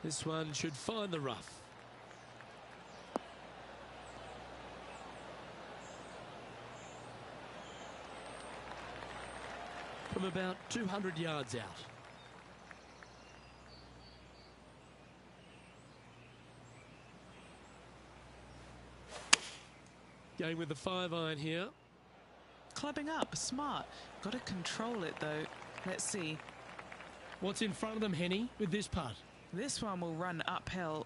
This one should find the rough. From about 200 yards out. Going with the 5-iron here. Clubbing up, smart. Got to control it though. Let's see. What's in front of them, Henny, with this putt? This one will run uphill.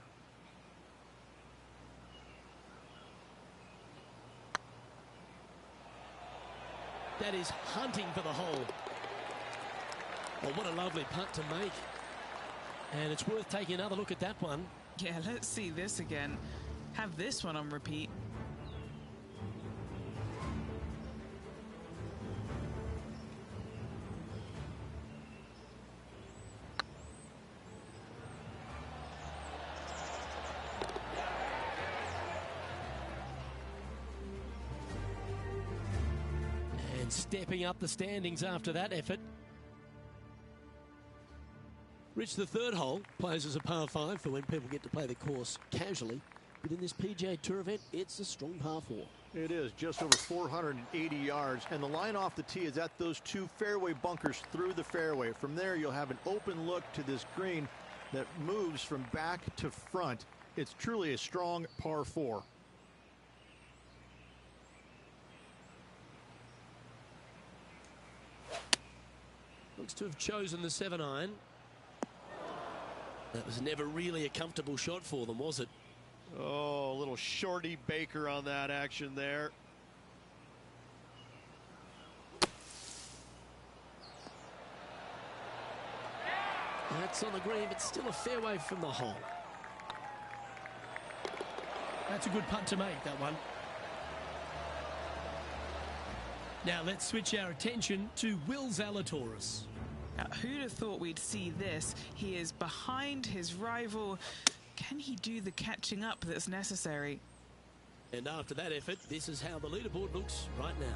That is hunting for the hole. Well, what a lovely putt to make. And it's worth taking another look at that one. Yeah, let's see this again. Have this one on repeat. And stepping up the standings after that effort. Rich, the third hole plays as a par 5 for when people get to play the course casually. But in this PGA Tour event, it's a strong par 4. It is just over 480 yards. And the line off the tee is at those 2 fairway bunkers through the fairway. From there, you'll have an open look to this green that moves from back to front. It's truly a strong par 4. Looks to have chosen the 7-iron. That was never really a comfortable shot for them, was it? Oh, a little shorty Baker on that action there. That's on the green, but still a fair way from the hole. That's a good putt to make, that one. Now let's switch our attention to Will Zalatoris. Now, who'd have thought we'd see this? He is behind his rival. Can he do the catching up that's necessary? And after that effort, this is how the leaderboard looks right now.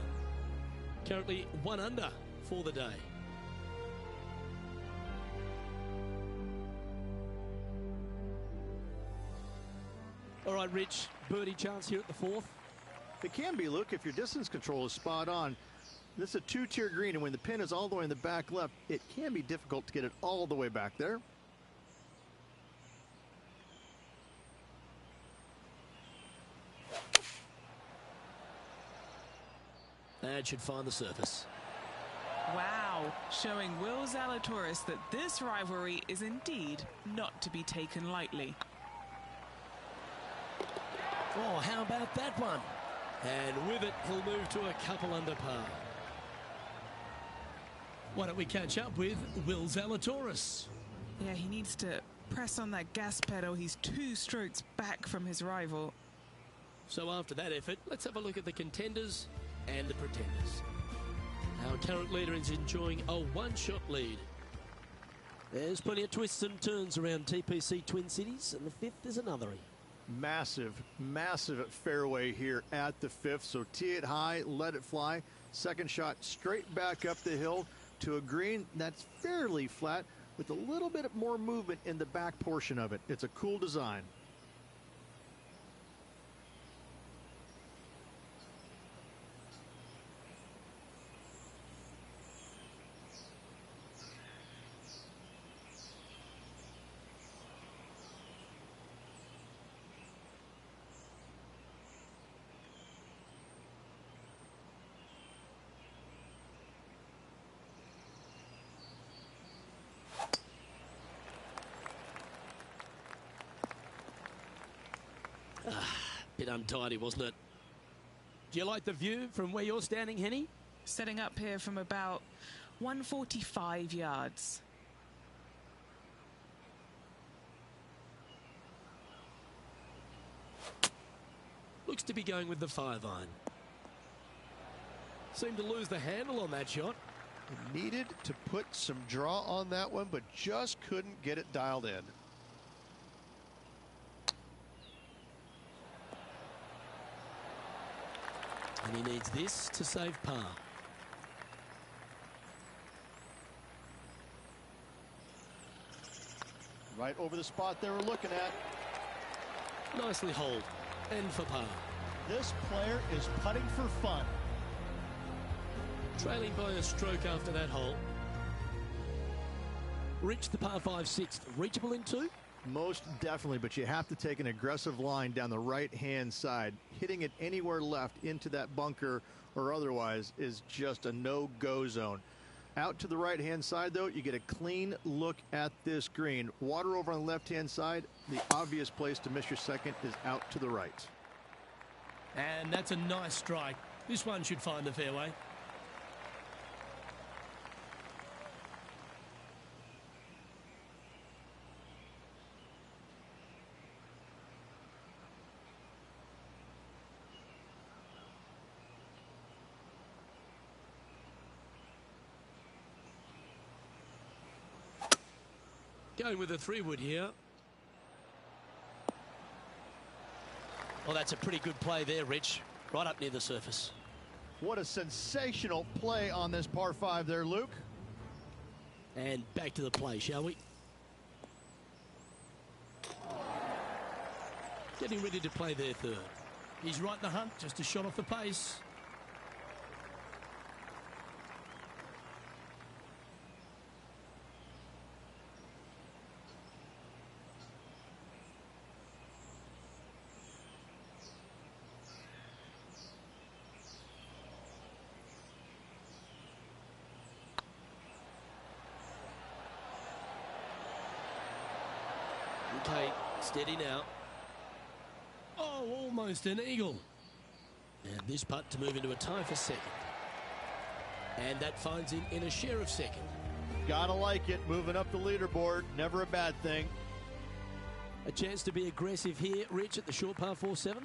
Currently 1 under for the day. All right, Rich, birdie chance here at the 4th. It can be, Luke, if your distance control is spot on. This is a 2-tier green, and when the pin is all the way in the back left, it can be difficult to get it all the way back there. That should find the surface. Wow, showing Will Zalatoris that this rivalry is indeed not to be taken lightly. Oh, how about that one? And with it, he'll move to a couple under par. Why don't we catch up with Will Zalatoris? Yeah, he needs to press on that gas pedal. He's 2 strokes back from his rival. So after that effort, let's have a look at the contenders and the pretenders. Our current leader is enjoying a 1-shot lead. There's plenty of twists and turns around TPC Twin Cities, and the 5th is another. Massive, massive fairway here at the 5th. So tee it high, let it fly. Second shot straight back up the hill to a green that's fairly flat with a little bit more movement in the back portion of it. It's a cool design. Bit untidy, wasn't it? Do you like the view from where you're standing, Henny? Setting up here from about 145 yards. Looks to be going with the 5-iron. Seemed to lose the handle on that shot. Needed to put some draw on that one, but just couldn't get it dialed in. And he needs this to save par. Right over the spot they were looking at. Nicely holed and for par. This player is putting for fun. Trailing by a stroke after that hole. Rich, the par 5 sixth, reachable in 2? Most definitely, but you have to take an aggressive line down the right-hand side. Hitting it anywhere left into that bunker or otherwise is just a no-go zone. Out to the right-hand side, though, you get a clean look at this green. Water over on the left-hand side. The obvious place to miss your second is out to the right. And that's a nice strike. This one should find the fairway. Going with a 3-wood here. Well, that's a pretty good play there, Rich. Right up near the surface. What a sensational play on this par 5 there, Luke. And back to the play, shall we? Getting ready to play their third. He's right in the hunt, just a shot off the pace. Okay, steady now. Oh, almost an eagle. And this putt to move into a tie for second. And that finds him in a share of second. Gotta like it, moving up the leaderboard, never a bad thing. A chance to be aggressive here, Rich, at the short par 4 7th.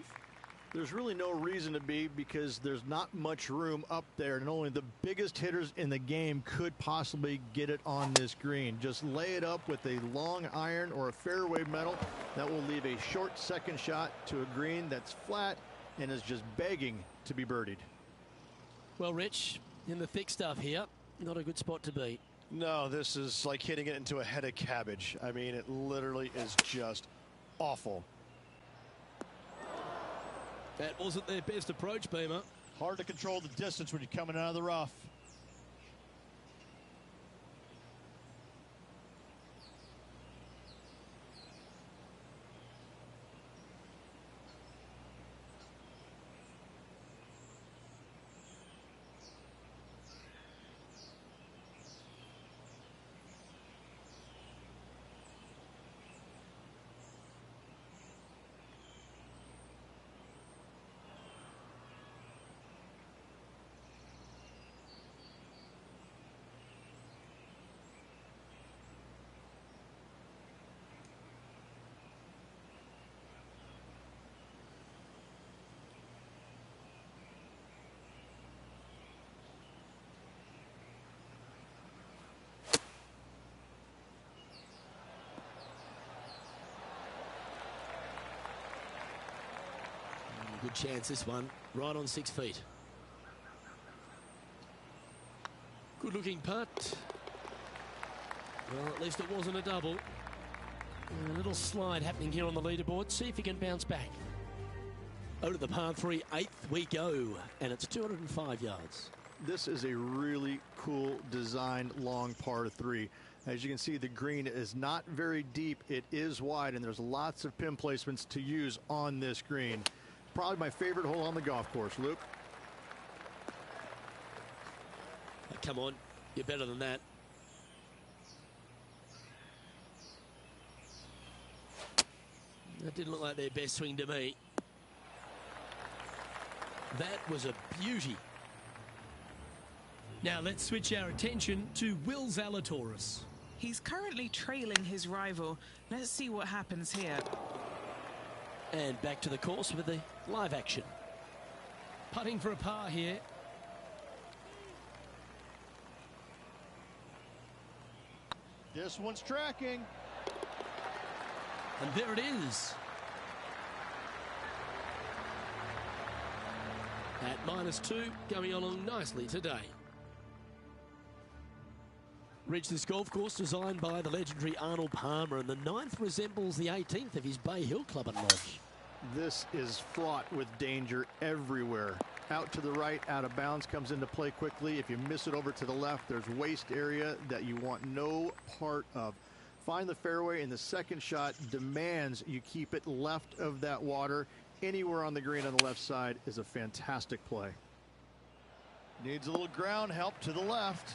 There's really no reason to be because there's not much room up there, and only the biggest hitters in the game could possibly get it on this green. Just lay it up with a long iron or a fairway metal. That will leave a short second shot to a green that's flat and is just begging to be birdied. Well, Rich, in the thick stuff here, not a good spot to be. No, this is like hitting it into a head of cabbage. I mean, it literally is just awful. That wasn't their best approach, Beamer. Hard to control the distance when you're coming out of the rough. Good chance, this one. Right on 6 feet. Good looking putt. Well, at least it wasn't a double. A little slide happening here on the leaderboard. See if he can bounce back. Over to the par 3 8th we go. And it's 205 yards. This is a really cool designed long par 3. As you can see, the green is not very deep. It is wide, and there's lots of pin placements to use on this green. Probably my favorite hole on the golf course, Luke. Oh, come on, you're better than that. That didn't look like their best swing to me. That was a beauty. Now let's switch our attention to Will Zalatoris. He's currently trailing his rival. Let's see what happens here. And back to the course with the live action. Putting for a par here. This one's tracking. And there it is. At -2, going along nicely today. Rich, this golf course designed by the legendary Arnold Palmer, and the 9th resembles the 18th of his Bay Hill Club and Lodge. This is fraught with danger everywhere. Out to the right, out of bounds, comes into play quickly. If you miss it over to the left, there's waste area that you want no part of. Find the fairway, and the second shot demands you keep it left of that water. Anywhere on the green on the left side is a fantastic play. Needs a little ground help to the left.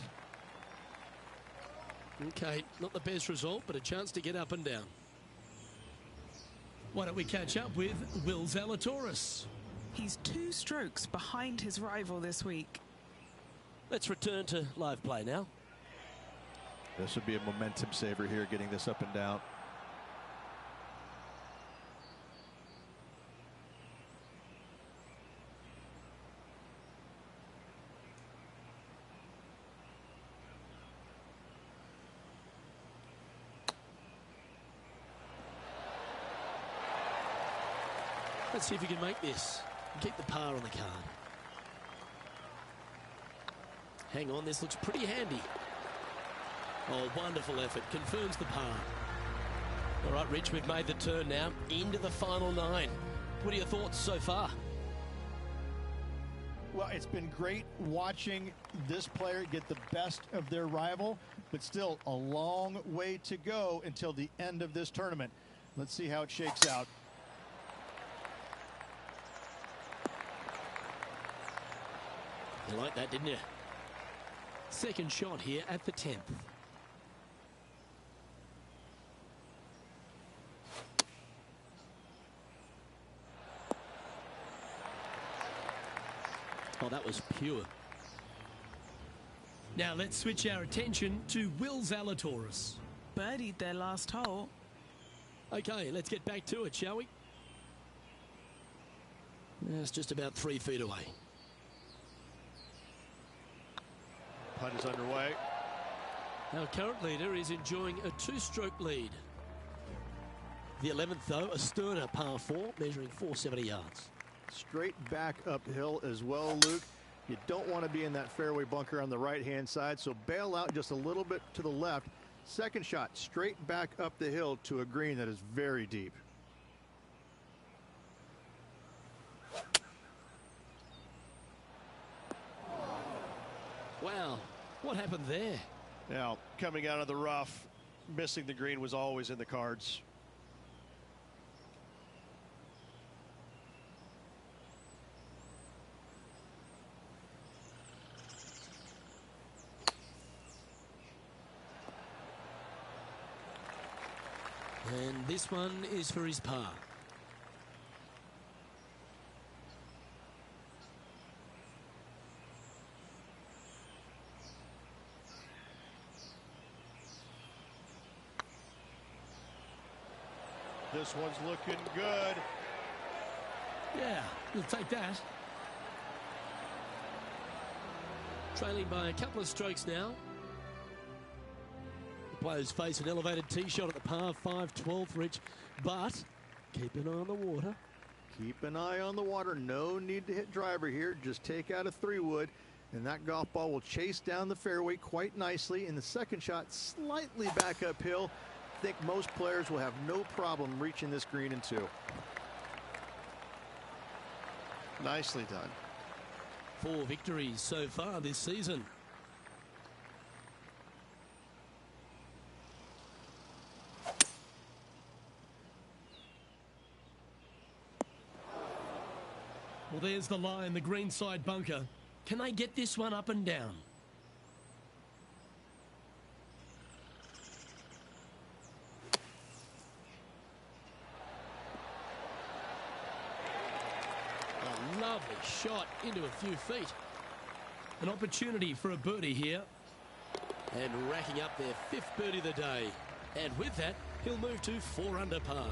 Okay, not the best result, but a chance to get up and down. Why don't we catch up with Will Zalatoris? He's 2 strokes behind his rival this week. Let's return to live play now. This would be a momentum saver here, getting this up and down. Let's see if we can make this. Keep the par on the card. Hang on, this looks pretty handy. Oh, wonderful effort. Confirms the par. All right, Rich, we've made the turn now into the final 9. What are your thoughts so far? Well, it's been great watching this player get the best of their rival, but still a long way to go until the end of this tournament. Let's see how it shakes out. You like that, didn't you? Second shot here at the 10th. Oh, that was pure. Now let's switch our attention to Will Zalatoris. Birdied their last hole. Okay, let's get back to it, shall we? It's just about 3 feet away. Putt is underway. Our current leader is enjoying a 2-stroke lead. The 11th, though, a sterner par 4, measuring 470 yards. Straight back uphill as well, Luke. You don't want to be in that fairway bunker on the right-hand side, so bail out just a little bit to the left. Second shot, straight back up the hill to a green that is very deep. Wow, what happened there? Now, coming out of the rough, missing the green was always in the cards. And this one is for his par. This one's looking good. Yeah, you'll take that. Trailing by a couple of strokes now. The players face an elevated tee shot at the par 5 12th, Rich, but keep an eye on the water. Keep an eye on the water. No need to hit driver here. Just take out a 3-wood, and that golf ball will chase down the fairway quite nicely. In the second shot, slightly back uphill. I think most players will have no problem reaching this green in 2. Nicely done. 4 victories so far this season. Well, there's the line, the greenside bunker. Can they get this one up and down? A lovely shot into a few feet. An opportunity for a birdie here. And racking up their 5th birdie of the day. And with that, he'll move to 4 under par.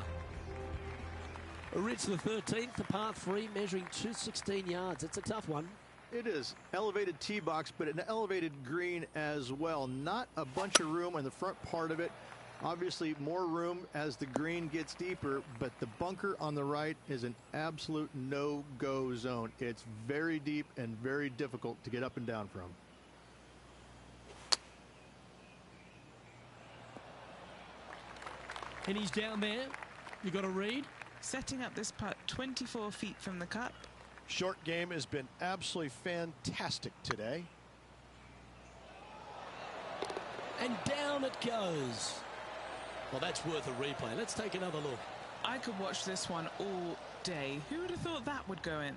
Rich, the 13th, the par 3, measuring 216 yards. It's a tough one. It is. Elevated tee box, but an elevated green as well. Not a bunch of room on the front part of it. Obviously, more room as the green gets deeper, but the bunker on the right is an absolute no-go zone. It's very deep and very difficult to get up and down from. And he's down there. You got to read. Setting up this putt 24 feet from the cup. Short game has been absolutely fantastic today. And down it goes. Well, that's worth a replay. Let's take another look. I could watch this one all day. Who would have thought that would go in?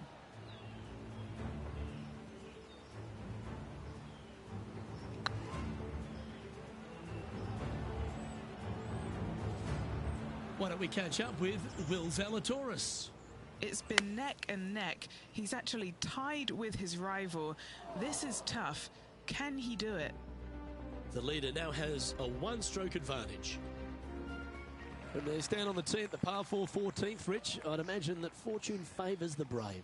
Why don't we catch up with Will Zalatoris? It's been neck and neck. He's actually tied with his rival. This is tough. Can he do it? The leader now has a one-stroke advantage. And they stand on the tee at the par 4 14th, Rich. I'd imagine that fortune favours the brave.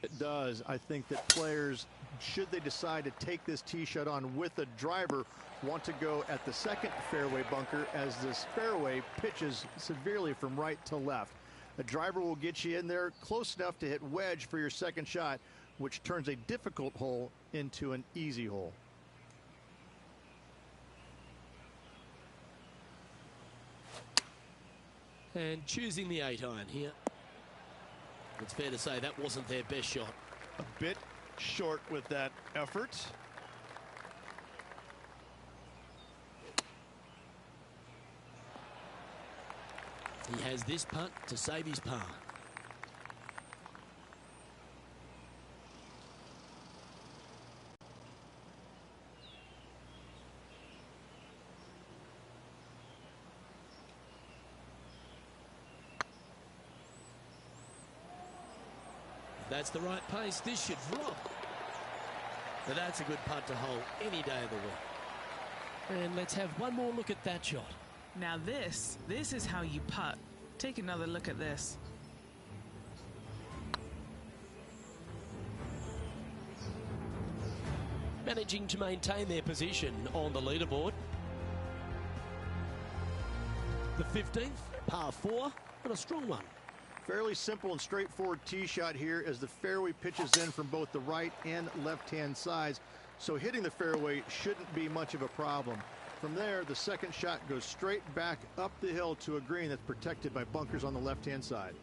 It does. I think that players, should they decide to take this tee shot on with a driver, want to go at the second fairway bunker as this fairway pitches severely from right to left. A driver will get you in there close enough to hit wedge for your second shot, which turns a difficult hole into an easy hole. And choosing the 8-iron here. It's fair to say that wasn't their best shot. A bit short with that effort. He has this putt to save his par. That's the right pace. This should drop. But that's a good putt to hold any day of the week. And let's have one more look at that shot. Now this is how you putt. Take another look at this. Managing to maintain their position on the leaderboard. The 15th, par 4, and a strong one. Fairly simple and straightforward tee shot here as the fairway pitches in from both the right and left-hand sides. So hitting the fairway shouldn't be much of a problem. From there, the second shot goes straight back up the hill to a green that's protected by bunkers on the left-hand side.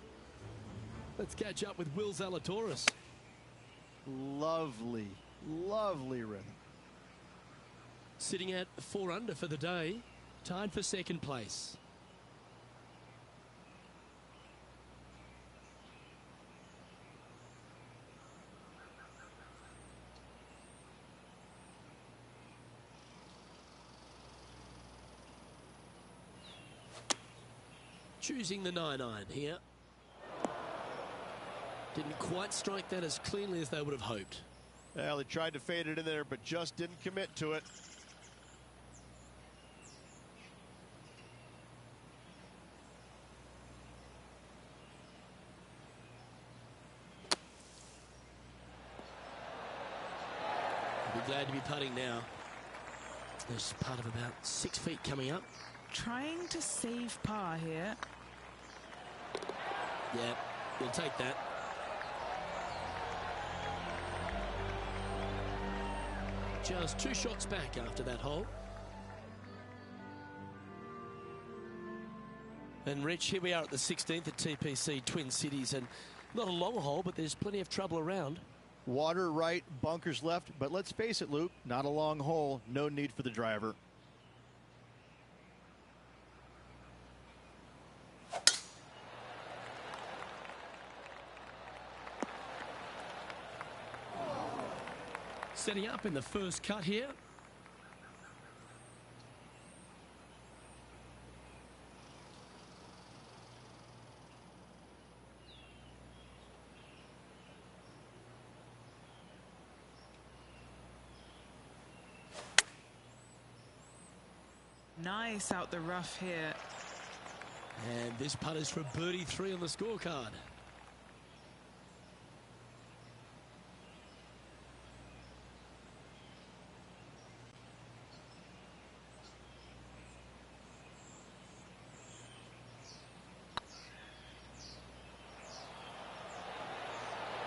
Let's catch up with Will Zalatoris. Lovely, lovely rhythm. Sitting at 4 under for the day, tied for second place. Choosing the 9-iron here. Didn't quite strike that as cleanly as they would have hoped. Well, he tried to fade it in there, but just didn't commit to it. I'll be glad to be putting now. There's part of about 6 feet coming up. Trying to save par here. Yeah, you'll take that. Just 2 shots back after that hole. And Rich, here we are at the 16th at TPC Twin Cities, and not a long hole, but there's plenty of trouble around. Water right, bunkers left, but let's face it, Luke, not a long hole, no need for the driver. Setting up in the first cut here. Nice out the rough here. And this putt is for birdie 3 on the scorecard.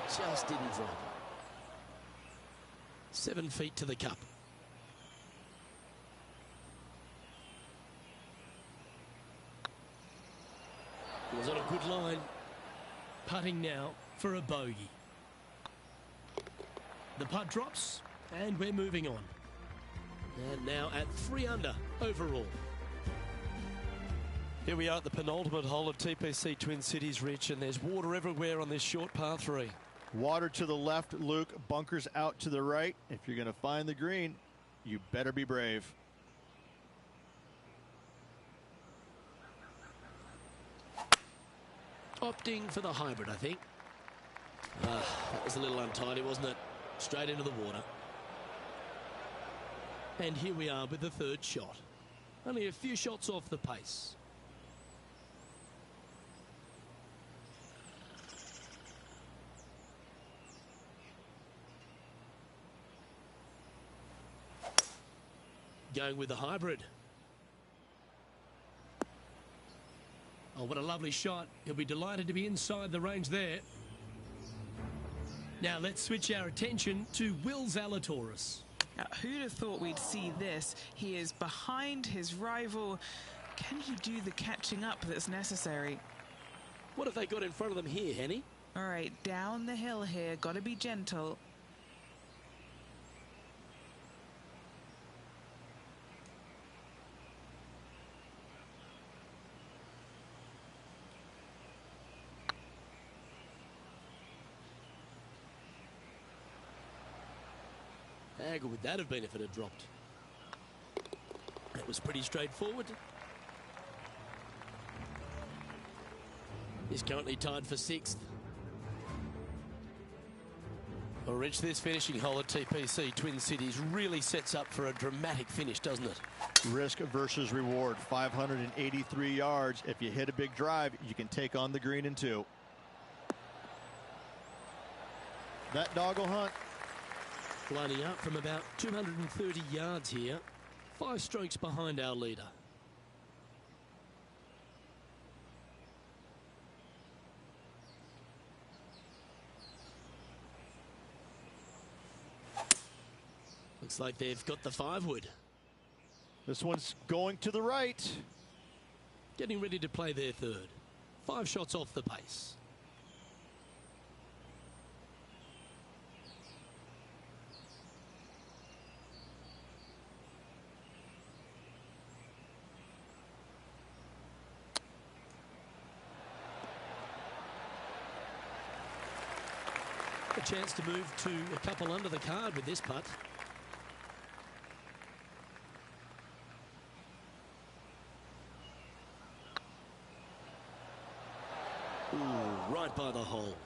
Just didn't drop. 7 feet to the cup. Good line. Putting now for a bogey. The putt drops, and we're moving on. And now at 3 under overall. Here we are at the penultimate hole of TPC Twin Cities, Rich, and there's water everywhere on this short par 3. Water to the left, Luke. Bunkers out to the right. If you're going to find the green, you better be brave. Opting for the hybrid, I think. That was a little untidy, wasn't it? Straight into the water. And here we are with the 3rd shot. Only a few shots off the pace. Going with the hybrid. Oh, what a lovely shot. He'll be delighted to be inside the range there. Now let's switch our attention to Will Zalatoris. Now, who'd have thought we'd see this? He is behind his rival. Can he do the catching up that's necessary? What have they got in front of them here, Henny? All right, down the hill here. Got to be gentle. How good would that have been if it had dropped? That was pretty straightforward. He's currently tied for 6th. Well, Rich, this finishing hole at TPC Twin Cities really sets up for a dramatic finish, doesn't it? Risk versus reward. 583 yards. If you hit a big drive, you can take on the green in 2. That dog will hunt. Lining up from about 230 yards here. 5 strokes behind our leader. Looks like they've got the 5-wood. This one's going to the right. Getting ready to play their 3rd. 5 shots off the pace. A chance to move to a couple under the card with this putt. Ooh, right by the hole.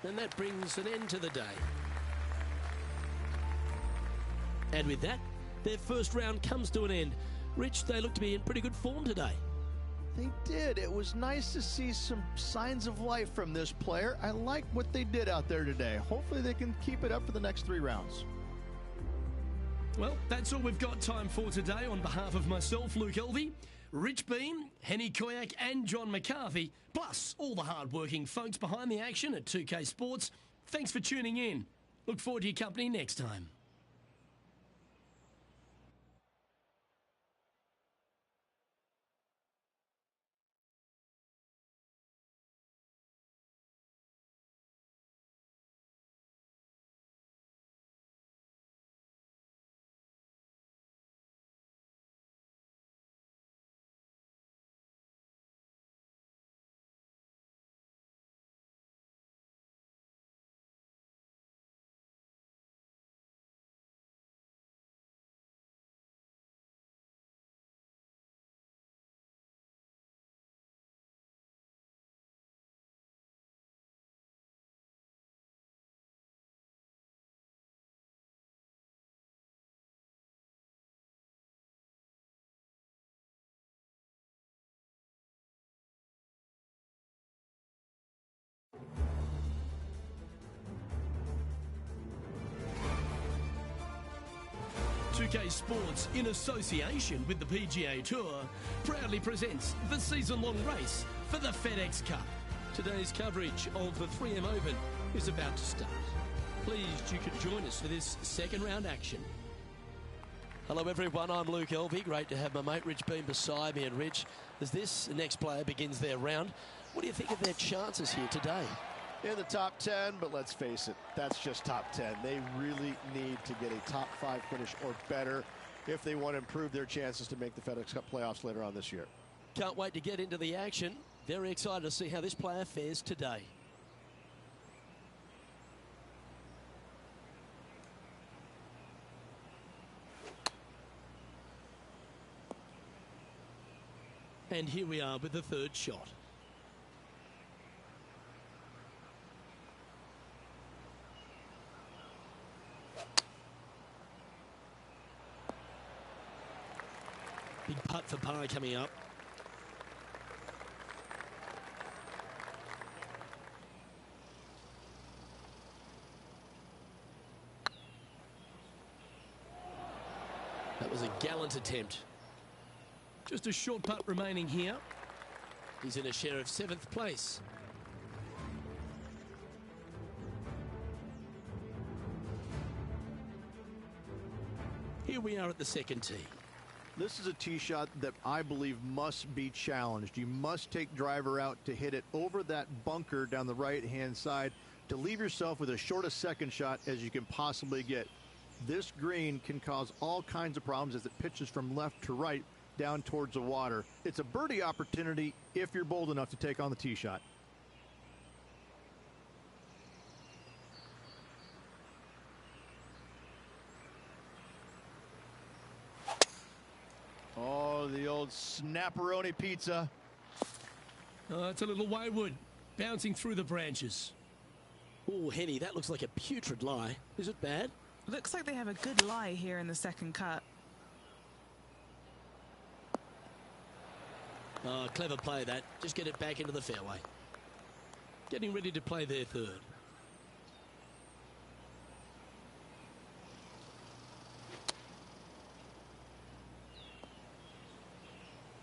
And that brings an end to the day. And with that, their first round comes to an end. Rich, they look to be in pretty good form today. They did. It was nice to see some signs of life from this player. I like what they did out there today. Hopefully they can keep it up for the next 3 rounds. Well, that's all we've got time for today. On behalf of myself, Luke Elvey, Rich Beam, Henny Koyak and John McCarthy, plus all the hard-working folks behind the action at 2K Sports, thanks for tuning in. Look forward to your company next time. UK Sports, in association with the PGA Tour, proudly presents the season-long race for the FedEx Cup. Today's coverage of the 3M Open is about to start. Pleased you could join us for this second round action. Hello everyone, I'm Luke Elvey. Great to have my mate Rich Beam beside me. And Rich, as this next player begins their round, what do you think of their chances here today? In the top 10, but let's face it, that's just top 10. They really need to get a top 5 finish or better if they want to improve their chances to make the FedEx Cup playoffs later on this year. Can't wait to get into the action. Very excited to see how this player fares today. And here we are with the third shot. Big putt for par coming up. That was a gallant attempt. Just a short putt remaining here. He's in a share of 7th place. Here we are at the second tee. This is a tee shot that I believe must be challenged. You must take driver out to hit it over that bunker down the right-hand side to leave yourself with as short a second shot as you can possibly get. This green can cause all kinds of problems as it pitches from left to right down towards the water. It's a birdie opportunity if you're bold enough to take on the tee shot. Oh, the old snapperoni pizza. Oh, it's a little wayward, bouncing through the branches. Oh, Henny, that looks like a putrid lie. Is it bad? Looks like they have a good lie here in the second cut. Oh, clever play that. Just get it back into the fairway. Getting ready to play their third.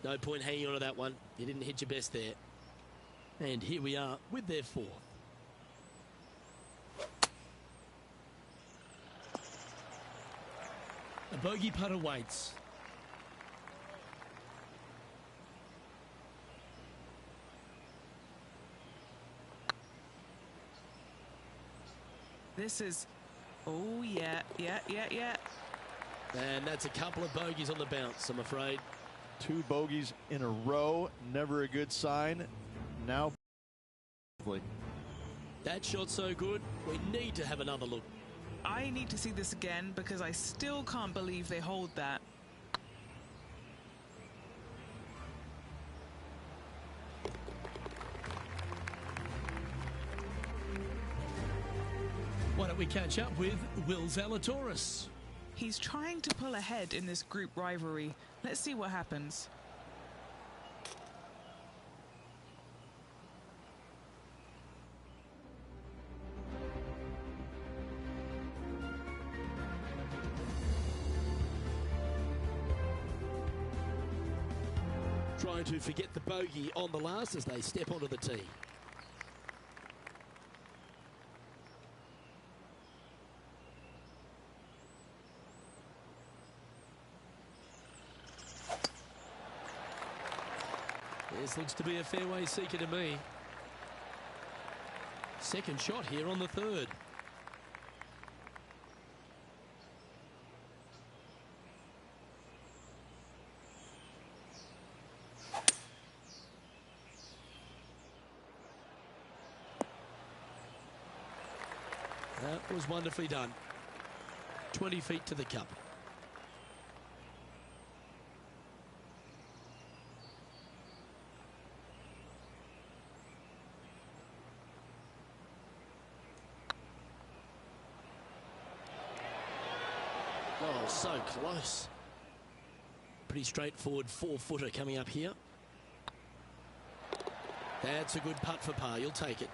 No point hanging on to that one. You didn't hit your best there. And here we are with their fourth. A bogey putt awaits. This is, oh yeah. And that's a couple of bogeys on the bounce, I'm afraid. 2 bogeys in a row, never a good sign. Now, that shot so good, we need to have another look. I need to see this again because I still can't believe they hold that. Why don't we catch up with Will Zalatoris? He's trying to pull ahead in this group rivalry. Let's see what happens. Trying to forget the bogey on the last as they step onto the tee. This looks to be a fairway seeker to me. Second shot here on the third. That was wonderfully done. 20 feet to the cup. Oh, so close. Pretty straightforward 4-footer coming up here. That's a good putt for par. You'll take it.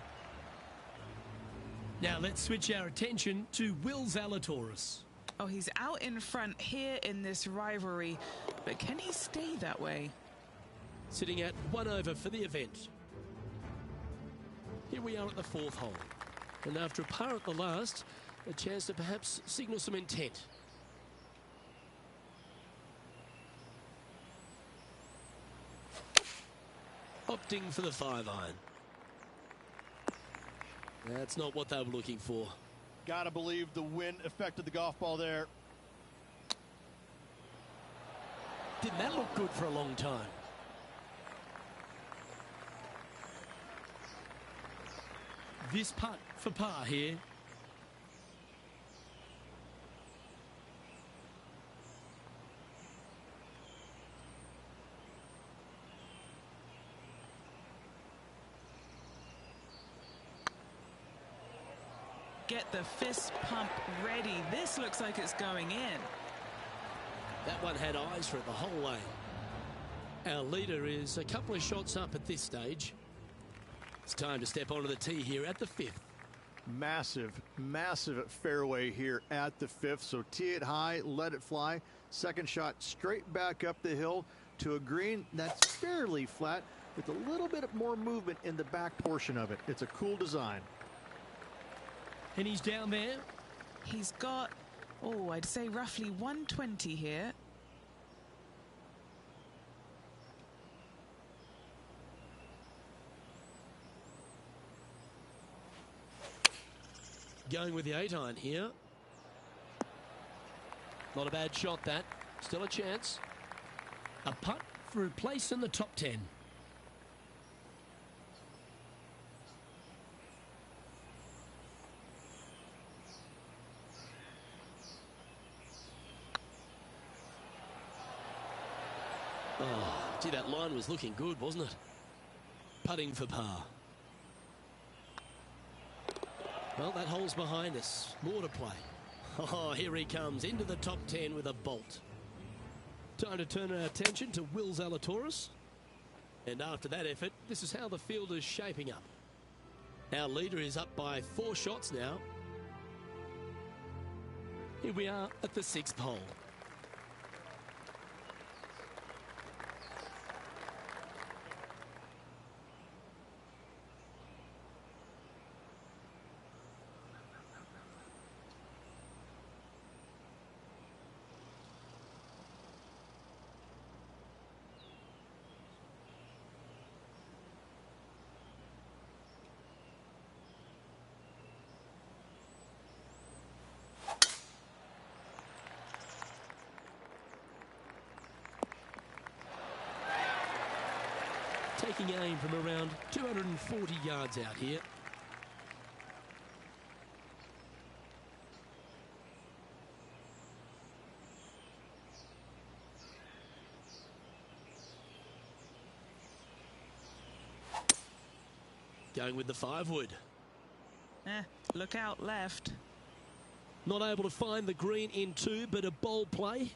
Now let's switch our attention to Will Zalatoris. Oh, he's out in front here in this rivalry, but can he stay that way? Sitting at 1 over for the event. Here we are at the 4th hole. And after a par at the last, a chance to perhaps signal some intent. opting for the 5-iron. That's not what they were looking for. Gotta believe the wind affected the golf ball there. Didn't that look good for a long time? This putt for par here. Get the fist pump ready. This looks like it's going in. That one had eyes for it the whole way. Our leader is a couple of shots up at this stage. It's time to step onto the tee here at the 5th. Massive, massive fairway here at the 5th. So tee it high, let it fly. Second shot straight back up the hill to a green that's fairly flat with a little bit more movement in the back portion of it. It's a cool design. And he's down there. He's got, oh, I'd say roughly 120 here. Going with the 8-iron here. Not a bad shot, that. Still a chance. A putt for a place in the top 10. Oh, gee, that line was looking good, wasn't it? Putting for par. Well, that hole's behind us. More to play. Oh, here he comes into the top 10 with a bolt. Time to turn our attention to Will Zalatoris. And after that effort, this is how the field is shaping up. Our leader is up by 4 shots now. Here we are at the 6th hole. Taking aim from around 240 yards out here. Going with the 5-wood. Look out left. Not able to find the green in 2, but a bold play.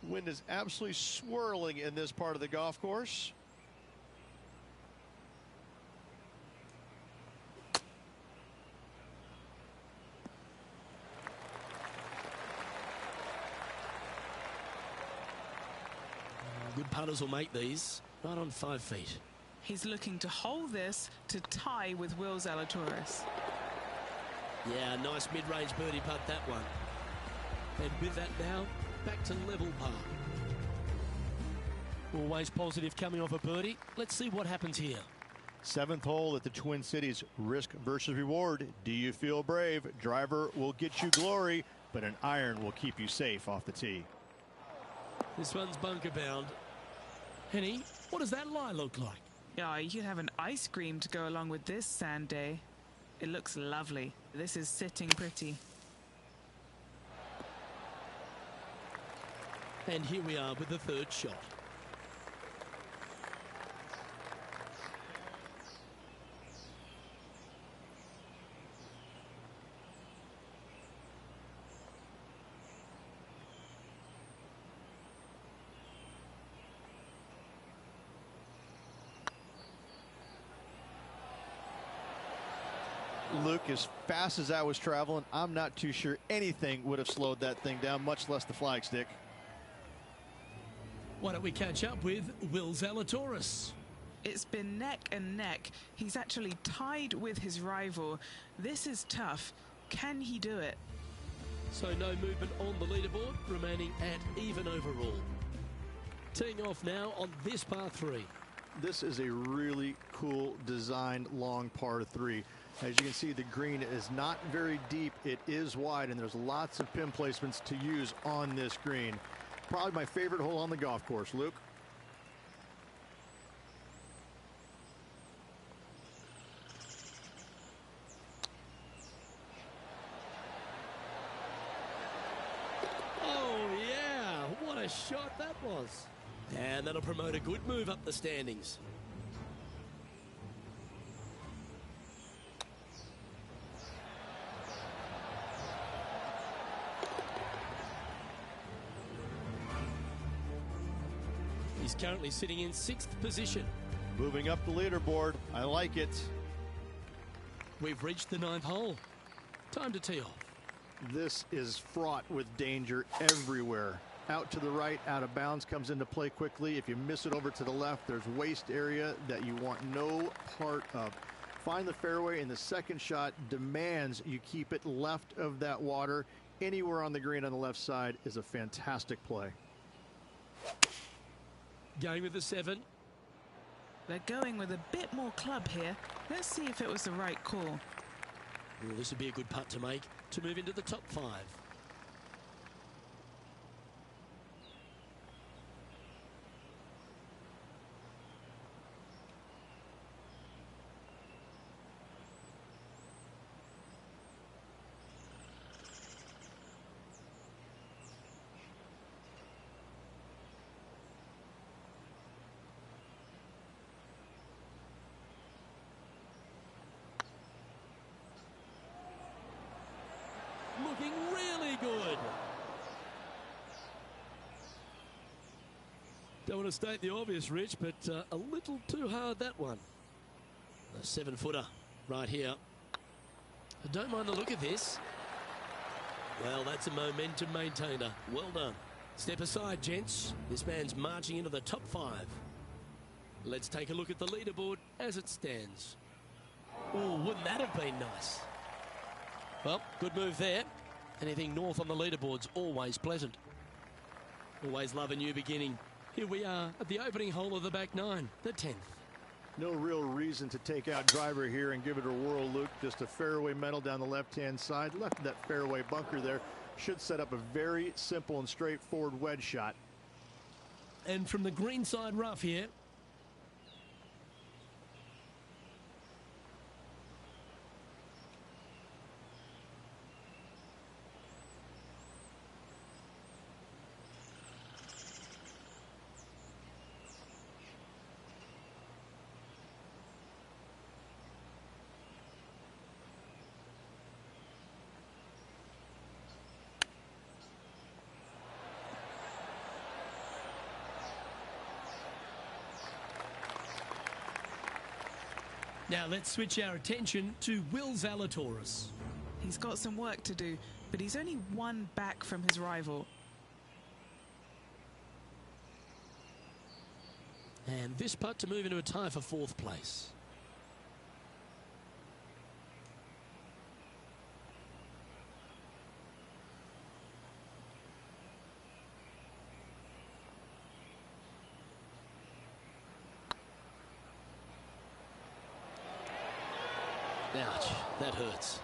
Wind is absolutely swirling in this part of the golf course. Good putters will make these right on 5 feet. He's looking to hold this to tie with Will Zalatoris. Yeah, nice mid-range birdie putt, that one. And with that now, back to level par. Always positive coming off a birdie. Let's see what happens here. 7th hole at the Twin Cities. Risk versus reward. Do you feel brave? Driver will get you glory, but an iron will keep you safe off the tee. This one's bunker bound. Henny, what does that lie look like? Yeah, you could have an ice cream to go along with this sand day. It looks lovely. This is sitting pretty. And here we are with the 3rd shot. Luke, as fast as I was traveling, I'm not too sure anything would have slowed that thing down, much less the flagstick. Why don't we catch up with Will Zalatoris? It's been neck and neck. He's actually tied with his rival. This is tough. Can he do it? So no movement on the leaderboard, remaining at even overall. Teeing off now on this par 3. this is a really cool designed long par 3. As you can see, the green is not very deep. It is wide, and there's lots of pin placements to use on this green. Probably my favorite hole on the golf course. Luke? Oh, yeah. What a shot that was. And that'll promote a good move up the standings. He's currently sitting in 6th position. Moving up the leaderboard. I like it. We've reached the 9th hole. Time to tee off. This is fraught with danger everywhere. Out to the right, out of bounds, comes into play quickly. If you miss it over to the left, there's waste area that you want no part of. Find the fairway, and the second shot demands you keep it left of that water. Anywhere on the green on the left side is a fantastic play. Going with the 7. They're going with a bit more club here. Let's see if it was the right call. Well, this would be a good putt to make to move into the top 5. Looking really good. Don't want to state the obvious, Rich, but a little too hard, that one. A 7-footer right here. I don't mind the look of this. Well, that's a momentum maintainer. Well done. Step aside, gents. This man's marching into the top 5. Let's take a look at the leaderboard as it stands. Oh, wouldn't that have been nice? Well, good move there. Anything north on the leaderboard's always pleasant. Always love a new beginning. Here we are at the opening hole of the back 9, the 10th. No real reason to take out driver here and give it a whirl, Luke. Just a fairway metal down the left-hand side. Left of that fairway bunker there should set up a very simple and straightforward wedge shot. And from the green side rough here. Now let's switch our attention to Will Zalatoris. He's got some work to do, but he's only one back from his rival. And this putt to move into a tie for 4th place. Ouch, that hurts.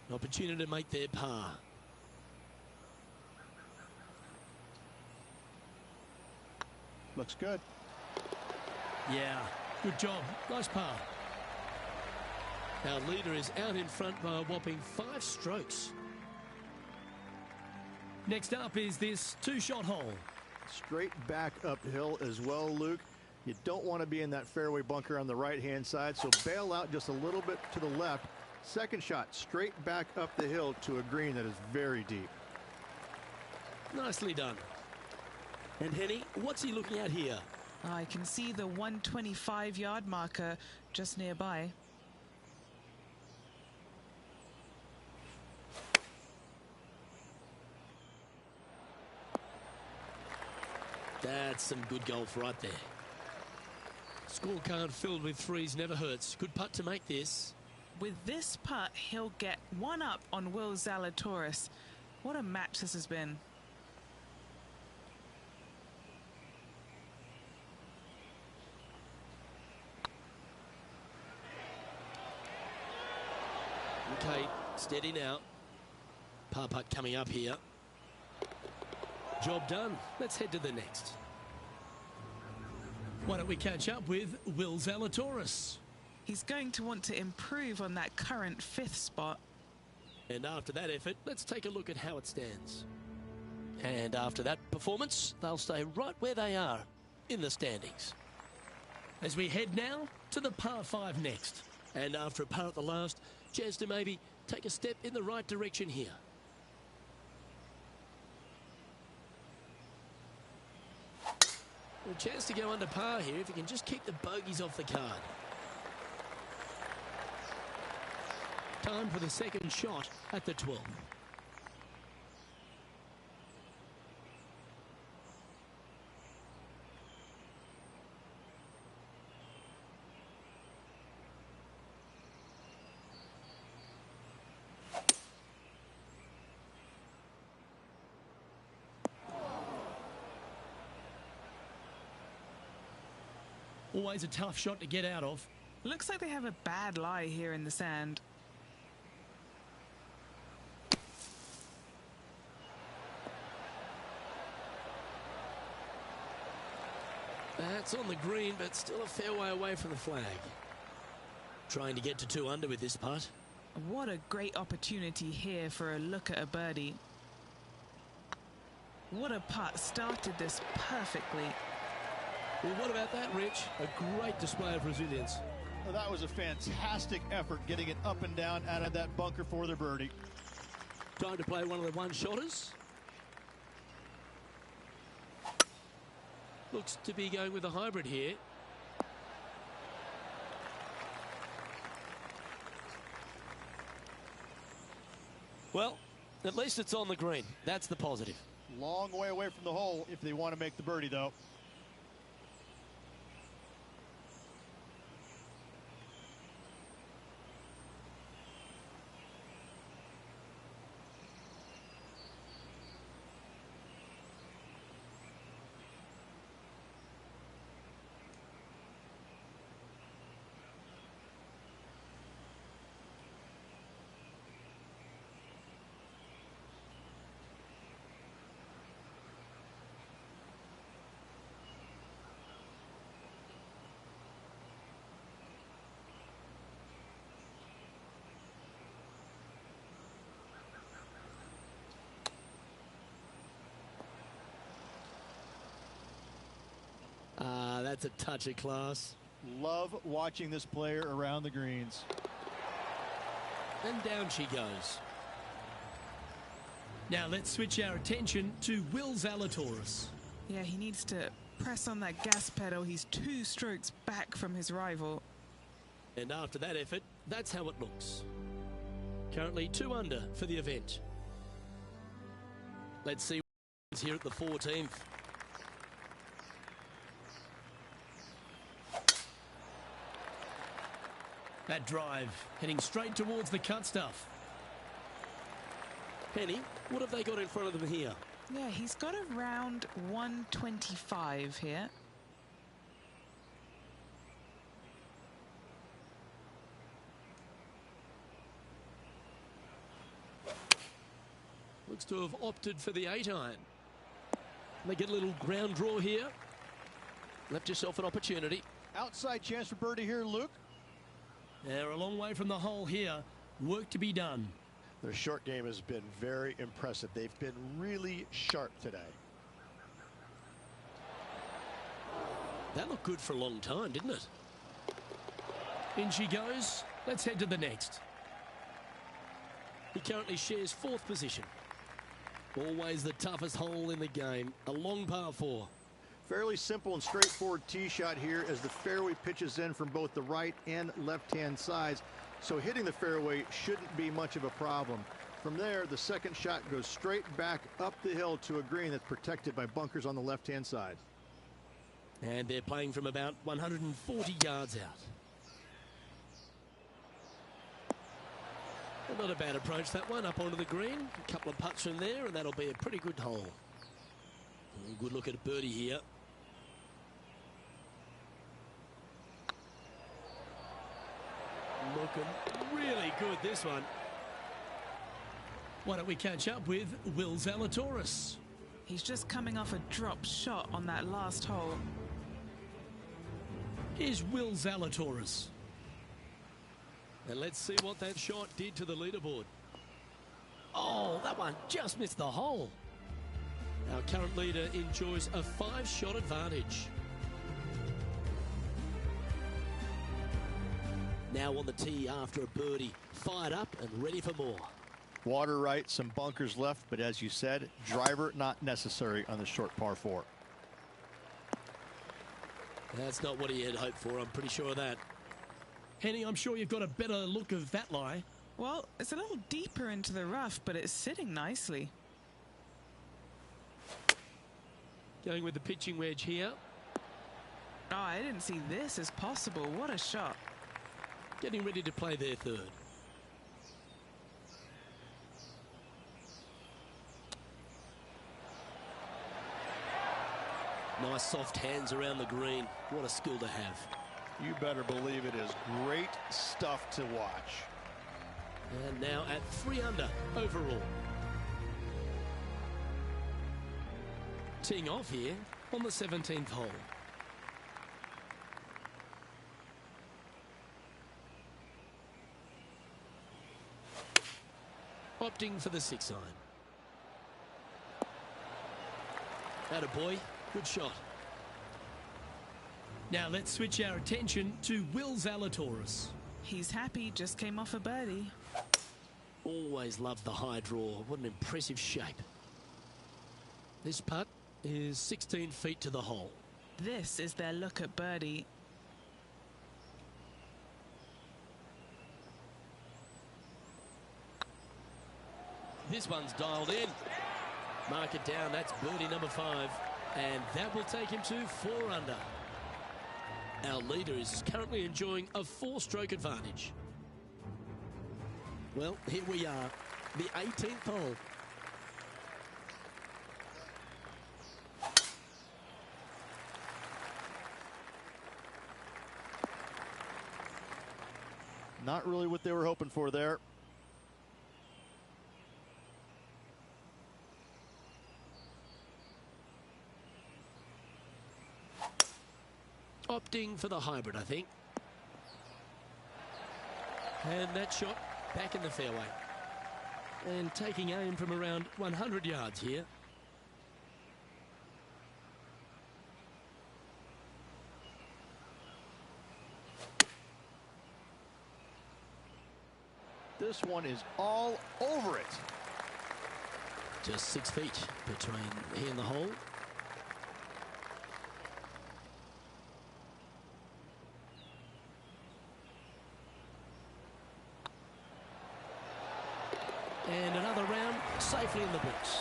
An opportunity to make their par. Looks good. Yeah, good job. Nice par. Our leader is out in front by a whopping 5 strokes. Next up is this 2-shot hole. Straight back uphill as well, Luke. You don't want to be in that fairway bunker on the right-hand side, so bail out just a little bit to the left. Second shot, straight back up the hill to a green that is very deep. Nicely done. And Henny, what's he looking at here? I can see the 125-yard marker just nearby. That's some good golf right there. Scorecard filled with 3s never hurts. Good putt to make this. With this putt, he'll get 1 up on Will Zalatoris. What a match this has been. Okay, steady now. Par putt coming up here. Job done. Let's head to the next. Why don't we catch up with Will Zalatoris? He's going to want to improve on that current 5th spot. And after that effort, let's take a look at how it stands. And after that performance, they'll stay right where they are in the standings. As we head now to the par 5 next. And after a par at the last, chance to maybe take a step in the right direction here. A chance to go under par here if you can just keep the bogeys off the card. Time for the second shot at the 12th. Always a tough shot to get out of. Looks like they have a bad lie here in the sand. That's on the green, but still a fair way away from the flag. Trying to get to 2 under with this putt. What a great opportunity here for a look at a birdie. What a putt. Started this perfectly. Well, what about that, Rich? A great display of resilience. Well, that was a fantastic effort getting it up and down out of that bunker for the birdie. Time to play one of the one-shotters. Looks to be going with a hybrid here. Well, at least it's on the green. That's the positive. Long way away from the hole if they want to make the birdie, though. That's a touch of class. Love watching this player around the greens. And down she goes. Now let's switch our attention to Will Zalatoris. Yeah, he needs to press on that gas pedal. He's 2 strokes back from his rival. And after that effort, that's how it looks. Currently 2 under for the event. Let's see what's here at the 14th. That drive heading straight towards the cut stuff. Penny, what have they got in front of them here? Yeah, he's got around 125 here. Looks to have opted for the 8-iron. They get a little ground draw here. Left yourself an opportunity. Outside chance for birdie here, Luke. They're a long way from the hole here. Work to be done. Their short game has been very impressive. They've been really sharp today. That looked good for a long time, didn't it? In she goes. Let's head to the next. He currently shares 4th position. Always the toughest hole in the game. A long par 4. Fairly simple and straightforward tee shot here as the fairway pitches in from both the right and left-hand sides. So hitting the fairway shouldn't be much of a problem. From there, the second shot goes straight back up the hill to a green that's protected by bunkers on the left-hand side. And they're playing from about 140 yards out. Well, not a bad approach, that one, up onto the green. A couple of putts from there, and that'll be a pretty good hole. Good look at a birdie here. Looking really good, this one. Why don't we catch up with Will Zalatoris? He's just coming off a drop shot on that last hole. Here's Will Zalatoris. And let's see what that shot did to the leaderboard. Oh, that one just missed the hole. Our current leader enjoys a 5-shot advantage. Now on the tee after a birdie, fired up and ready for more. Water right, some bunkers left, but as you said, driver not necessary on the short par 4. That's not what he had hoped for, I'm pretty sure of that. Henny, I'm sure you've got a better look of that lie. Well, it's a little deeper into the rough, but it's sitting nicely. Going with the pitching wedge here. Oh, I didn't see this as possible. What a shot. Getting ready to play their third. Nice soft hands around the green. What a skill to have. You better believe it is great stuff to watch. And now at 3 under overall. Teeing off here on the 17th hole. Opting for the 6 iron. Attaboy, good shot. Now let's switch our attention to Will Zalatoris. He's happy, just came off a birdie. Always loved the high draw. What an impressive shape. This putt is 16 feet to the hole. This is their look at birdie. This one's dialed in. Mark it down, that's birdie number 5. And that will take him to 4 under. Our leader is currently enjoying a 4-stroke advantage. Well, here we are, the 18th hole. Not really what they were hoping for there. Opting for the hybrid, I think. And that shot back in the fairway. And taking aim from around 100 yards here. This one is all over it. Just 6 feet between he and the hole. And another round safely in the books.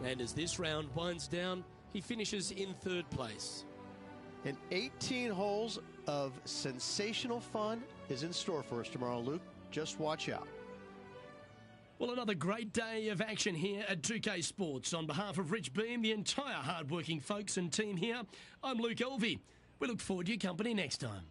And as this round winds down, he finishes in 3rd place. And 18 holes of sensational fun is in store for us tomorrow, Luke. Just watch out. Well, another great day of action here at 2K Sports. On behalf of Rich Beam, the entire hard-working folks and team here, I'm Luke Elvey. We look forward to your company next time.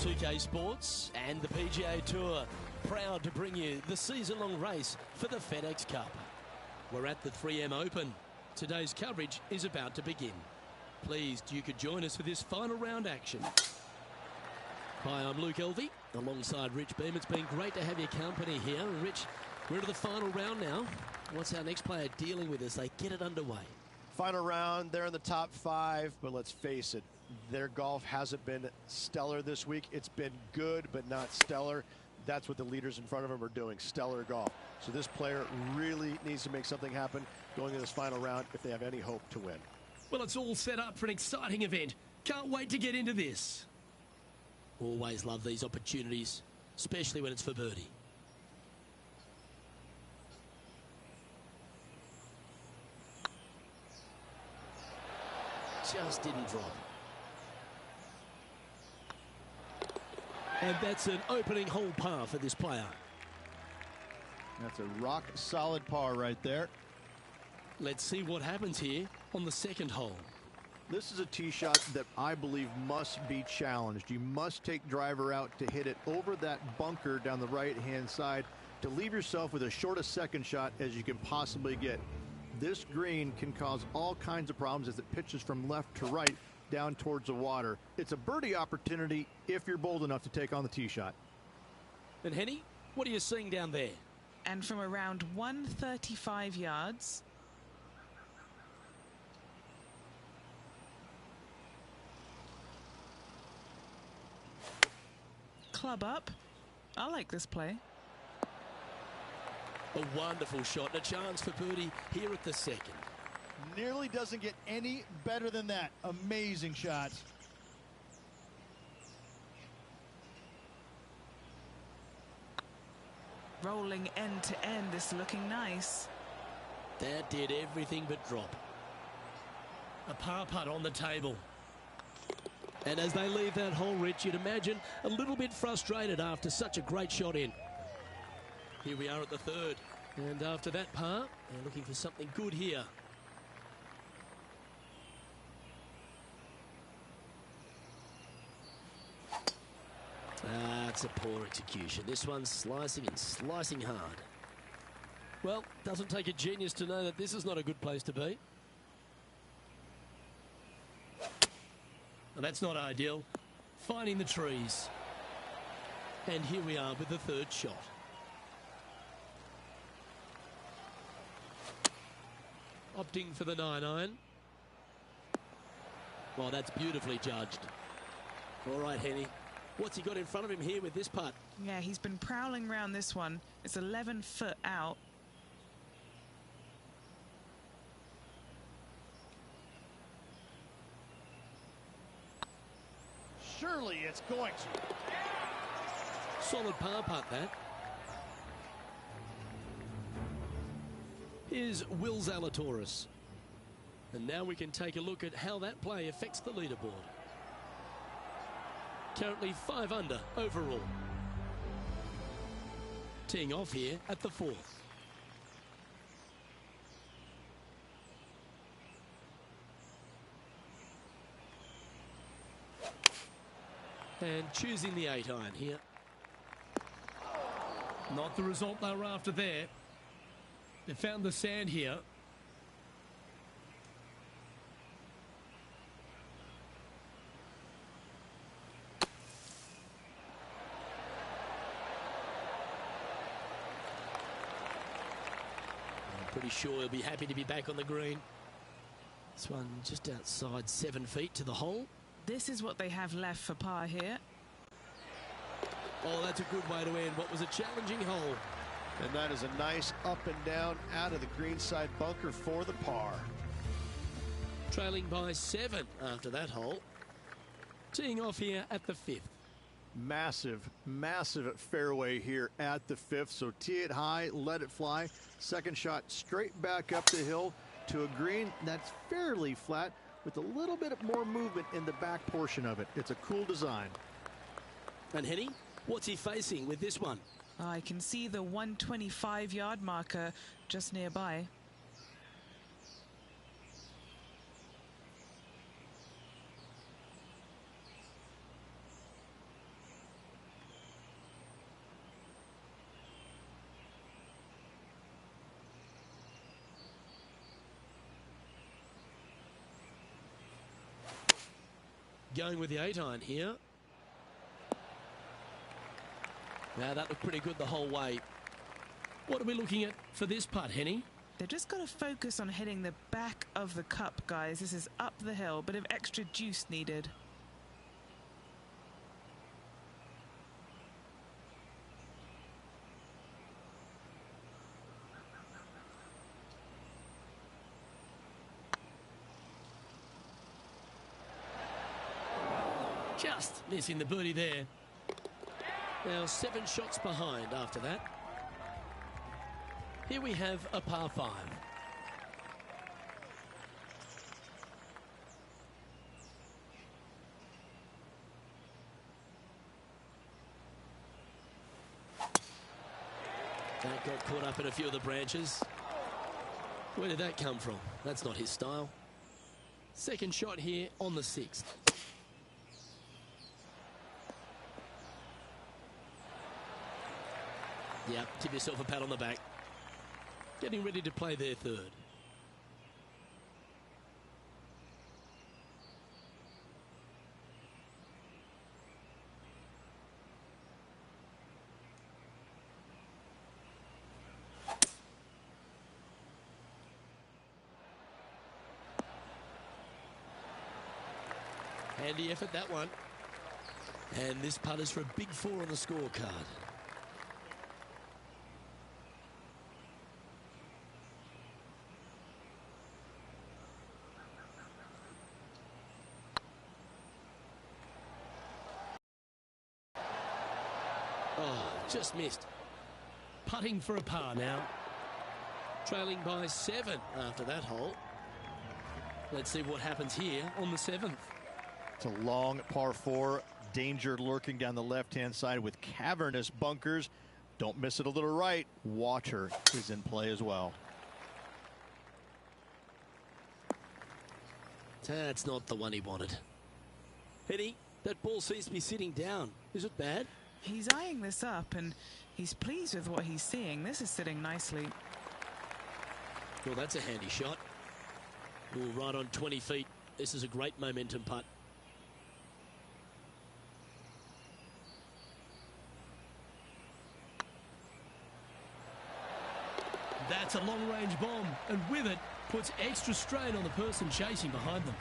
2K Sports and the PGA Tour, proud to bring you the season-long race for the FedEx Cup. We're at the 3M Open. Today's coverage is about to begin. Pleased you could join us for this final round action. Hi, I'm Luke Elvey, alongside Rich Beam. It's been great to have your company here. Rich, we're into the final round now. What's our next player dealing with as they get it underway? Final round, they're in the top 5, but let's face it, their golf hasn't been stellar this week. It's been good, but not stellar. That's what the leaders in front of them are doing, stellar golf. So this player really needs to make something happen going into this final round if they have any hope to win. Well, it's all set up for an exciting event. Can't wait to get into this. Always love these opportunities, especially when it's for birdie. Just didn't drop. And that's an opening hole par for this player. That's a rock solid par right there. Let's see what happens here on the second hole. This is a tee shot that I believe must be challenged. You must take driver out to hit it over that bunker down the right-hand side to leave yourself with as short a second shot as you can possibly get. This green can cause all kinds of problems as it pitches from left to right down towards the water. It's a birdie opportunity if you're bold enough to take on the tee shot. And Henny, what are you seeing down there? And from around 135 yards, club up. I like this play. A wonderful shot and a chance for birdie here at the second. Nearly doesn't get any better than that. Amazing shot. Rolling end to end, this looking nice. That did everything but drop. A par putt on the table. And as they leave that hole, Rich, you'd imagine a little bit frustrated after such a great shot in. Here we are at the third. And after that par, they're looking for something good here. It's a poor execution. This one's slicing and slicing hard. Well, doesn't take a genius to know that this is not a good place to be. And that's not ideal. Finding the trees. And here we are with the third shot. Opting for the 9-iron. Well, that's beautifully judged. All right, Henny. What's he got in front of him here with this putt? Yeah, he's been prowling around this one. It's 11 foot out. Surely it's going to. Solid par putt, that. Here's Will Zalatoris. And now we can take a look at how that play affects the leaderboard. Currently 5 under overall. Teeing off here at the 4th. And choosing the 8-iron here. Not the result they were after there. They found the sand here. I'm pretty sure he'll be happy to be back on the green. This one just outside 7 feet to the hole. This is what they have left for par here. Oh, that's a good way to end what was a challenging hole. And that is a nice up and down out of the greenside bunker for the par. Trailing by 7 after that hole. Teeing off here at the 5th. Massive, massive fairway here at the 5th. So tee it high, let it fly. Second shot straight back up the hill to a green that's fairly flat with a little bit more movement in the back portion of it. It's a cool design. And Henny, what's he facing with this one? I can see the 125-yard marker just nearby. going with the 8-iron here. Now that looked pretty good the whole way. What are we looking at for this putt, Henny? They've just got to focus on hitting the back of the cup, guys. This is up the hill, bit of extra juice needed. Just missing the birdie there. Now 7 shots behind after that. Here we have a par 5. That got caught up in a few of the branches. Where did that come from? That's not his style. Second shot here on the 6th. Yeah, give yourself a pat on the back. Getting ready to play their third. Handy effort, that one. And this putt is for a big 4 on the scorecard. Oh, just missed. Putting for a par now. Trailing by 7 after that hole. Let's see what happens here on the 7th. It's a long par 4. Danger lurking down the left-hand side with cavernous bunkers. Don't miss it a little right. Water is in play as well. That's not the one he wanted. Henny, that ball seems to be sitting down. Is it bad? He's eyeing this up, and he's pleased with what he's seeing. This is sitting nicely. Well, that's a handy shot. Ooh, right on 20 feet. This is a great momentum putt. That's a long-range bomb, and with it, puts extra strain on the person chasing behind them.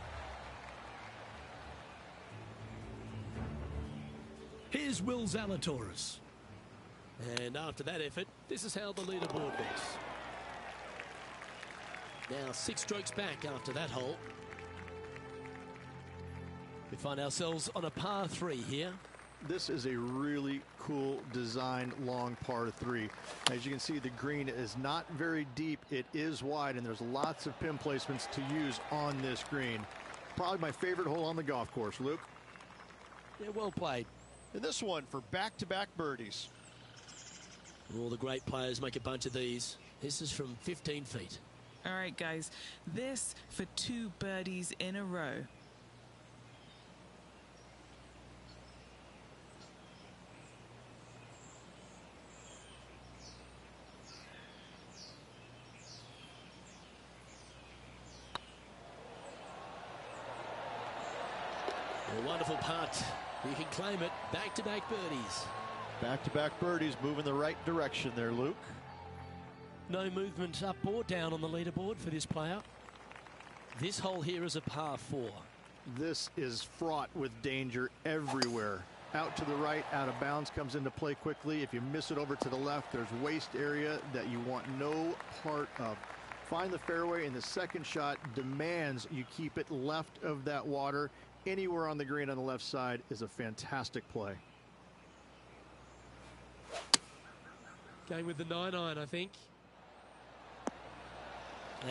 Here's Will Zalatoris. And after that effort, this is how the leaderboard looks. Now 6 strokes back after that hole. We find ourselves on a par 3 here. This is a really cool designed long par 3. As you can see, the green is not very deep. It is wide, and there's lots of pin placements to use on this green. Probably my favorite hole on the golf course, Luke. Yeah, well played. And this one for back-to-back birdies. All the great players make a bunch of these. This is from 15 feet. All right, guys, this for 2 birdies in a row. A wonderful putt. You can claim it. Back-to-back birdies. Back-to-back birdies moving the right direction there, Luke. No movement up or down on the leaderboard for this player. This hole here is a par 4. This is fraught with danger everywhere. Out to the right, out of bounds comes into play quickly. If you miss it over to the left, there's waste area that you want no part of. Find the fairway, and the second shot demands you keep it left of that water. Anywhere on the green on the left side is a fantastic play. Going with the 9-iron, I think.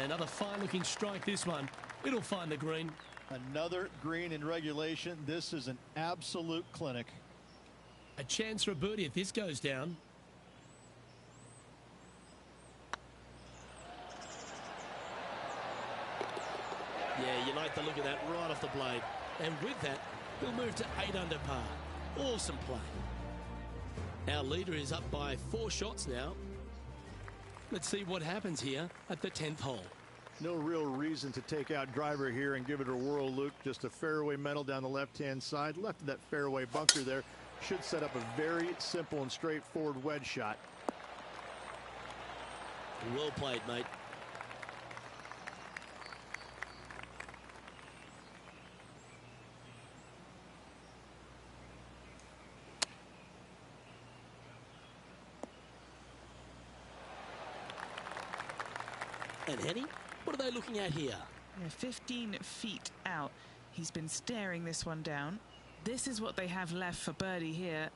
Another fine-looking strike, this one. It'll find the green. Another green in regulation. This is an absolute clinic. A chance for a birdie if this goes down. Yeah, you like the look of that right off the blade. And with that, we'll move to 8 under par. Awesome play. Our leader is up by 4 shots now. Let's see what happens here at the 10th hole. No real reason to take out driver here and give it a whirl, Luke. Just a fairway metal down the left-hand side. Left of that fairway bunker there should set up a very simple and straightforward wedge shot. Well played, mate. And Henny, what are they looking at here? Yeah, 15 feet out. He's been staring this one down. This is what they have left for birdie here.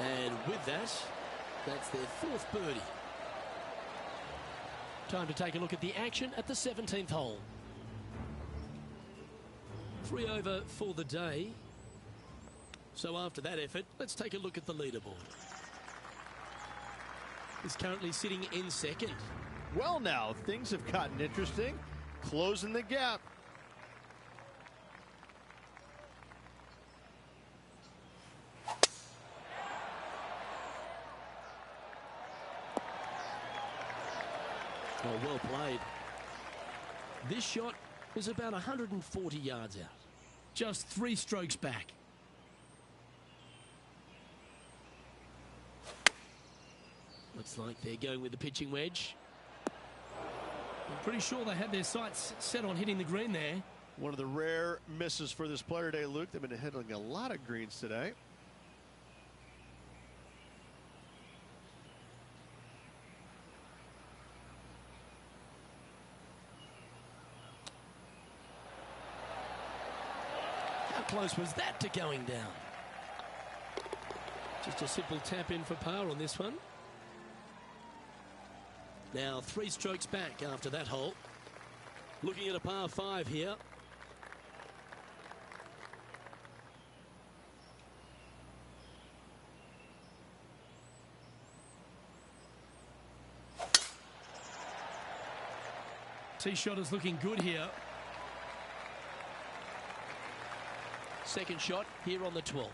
And with that, that's their 4th birdie. Time to take a look at the action at the 17th hole. 3 over for the day. So after that effort, let's take a look at the leaderboard. He's currently sitting in 2nd. Well, now things have gotten interesting. Closing the gap. Oh, well played. This shot was about 140 yards out. Just 3 strokes back. Looks like they're going with the pitching wedge. I'm pretty sure they had their sights set on hitting the green there. One of the rare misses for this player today, Luke. They've been hitting a lot of greens today. How close was that to going down? Just a simple tap in for par on this one. Now 3 strokes back after that hole. Looking at a par 5 here. Tee shot is looking good here. Second shot here on the 12th.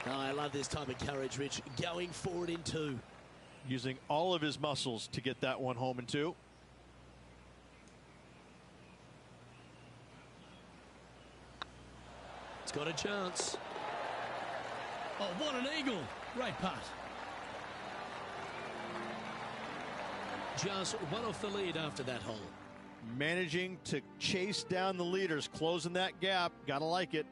Oh, I love this type of courage, Rich. Going forward in 2. Using all of his muscles to get that one home in 2. It's got a chance. Oh, what an eagle. Great putt. Just one off the lead after that hole. Managing to chase down the leaders, closing that gap. Gotta like it.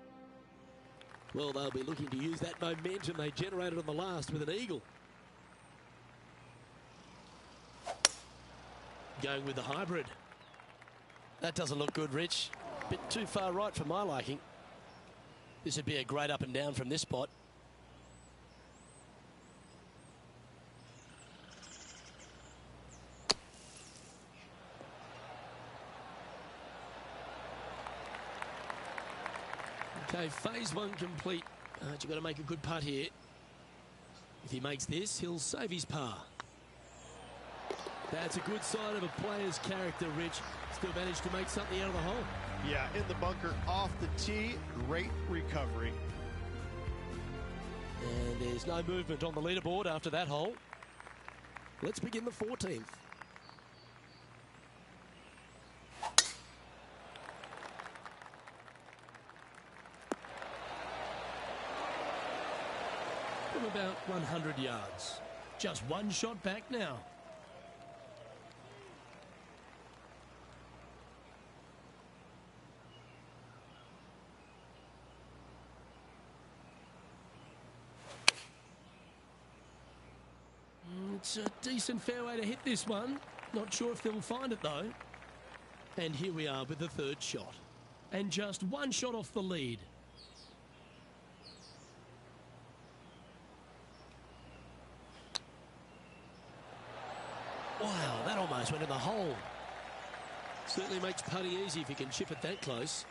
Well, they'll be looking to use that momentum they generated on the last with an eagle. Going with the hybrid. That doesn't look good, Rich. Bit too far right for my liking. This would be a great up and down from this spot. Okay, phase 1 complete. You've got to make a good putt here. If he makes this, he'll save his par. That's a good sign of a player's character, Rich. Still managed to make something out of the hole. Yeah, in the bunker, off the tee, great recovery. And there's no movement on the leaderboard after that hole. Let's begin the 14th. From about 100 yards. Just 1 shot back now. It's a decent fairway to hit this one. Not sure if they'll find it though. And here we are with the 3rd shot. And just 1 shot off the lead. Wow, that almost went in the hole. Certainly makes putting easy if you can chip it that close.